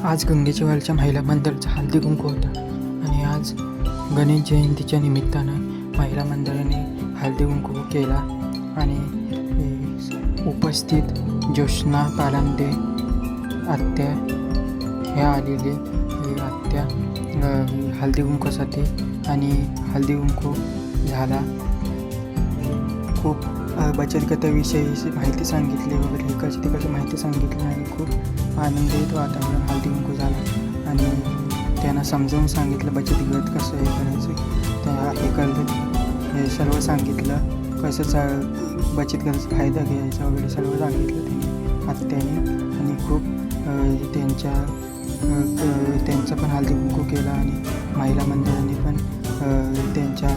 आज गंगेच्या महिला मंडळाचा हळदी कुंकू होता आणि आज गणेश जयंतीच्या निमित्तानं महिला मंडळाने हळदी कुंकू केला आणि उपस्थित ज्योत्स्ना पालांदे आत्या ह्या आलेले आत्या हळदी कुंकूसाठी आणि हळदी कुंकू झाला. खूप बचत गटाविषयी माहिती सांगितली वगैरे इकडची तिकडची माहिती सांगितली आणि खूप आनंदित वातावरण हळदी कुंकू झाला आणि त्यांना समजावून सांगितलं बचत गट कसं हे करायचं, त्या हे कळलं हे सर्व सांगितलं कसं बचत गटाचा फायदा घ्यायचा वगैरे सर्व सांगितलं त्यांनी आत्याने आणि खूप त्यांचा पण हळदी कुंकू केला आणि महिला मंडळाने पण त्यांच्या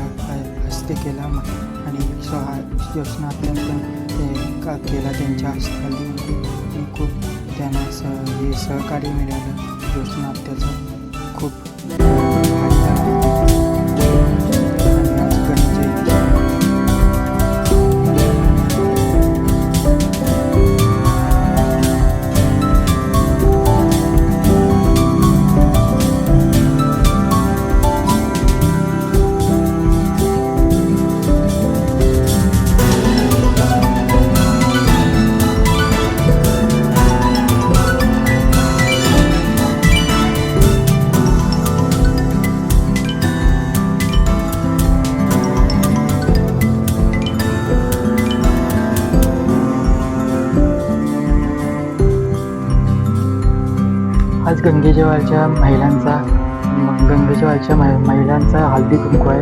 हस्ते केला आणि ज्योत्स्ना आत्याने पण केला त्यांच्या हस्ते हळदी कुंकू. खूप त्यांना हे सहकार्य मिळालं ज्योत्स्ना आत्याचं. खूप भारी झालं. आणि आज गणेश जयंती आज गंगेजवळच्या महिलांचा हळदी कुंकू आहे.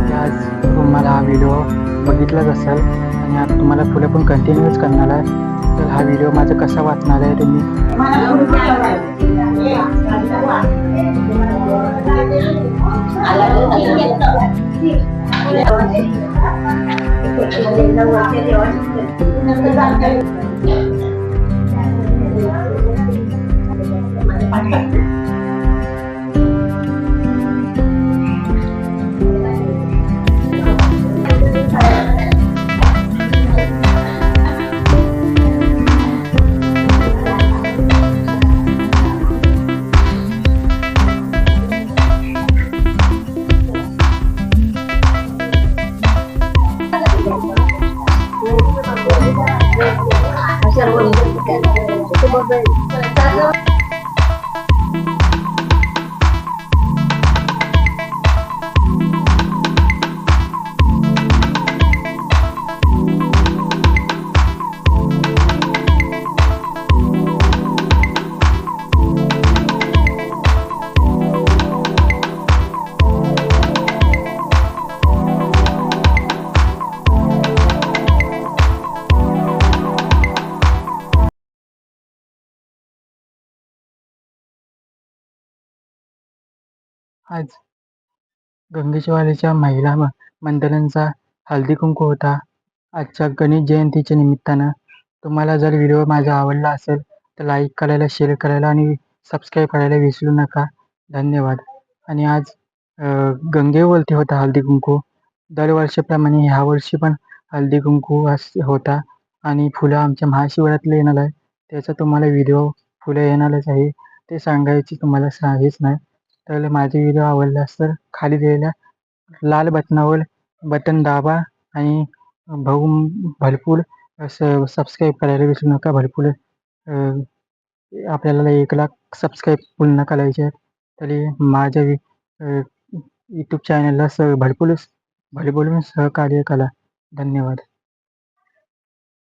ते आज तुम्हाला हा व्हिडिओ बघितलाच असेल आणि आता तुम्हाला पुढे पण कंटिन्यूच करणार आहे. तर हा व्हिडिओ माझा कसा वाचणार आहे तुम्ही आज गंगेशवाडीच्या महिला मंडळांचा हळदी कुंकू होता आजच्या गणेश जयंतीच्या निमित्तानं. तुम्हाला जर व्हिडिओ माझा आवडला असेल तर लाईक करायला, शेअर करायला आणि सबस्क्राईब करायला विसरू नका. धन्यवाद. आणि आज गंगेवरती होता हळदी कुंकू. दरवर्षीप्रमाणे ह्या वर्षी पण हळदी कुंकू होता आणि फुलं आमच्या महाशिवरात्रीला येणार आहे. त्याचा तुम्हाला व्हिडिओ फुलं येणारच आहे, ते सांगायची तुम्हाला हेच नाही. तर माझे व्हिडिओ आवडल्यास तर खाली दिलेल्या लाल बटन दाबा आणि भरपूर सबस्क्राईब करायला विसरू नका. भरपूर आपल्याला 1,00,000 सबस्क्राईब पूर्ण करायचे आहेत. तरी माझ्या यूट्यूब चॅनलला भरपूर सहकार्य करा. धन्यवाद.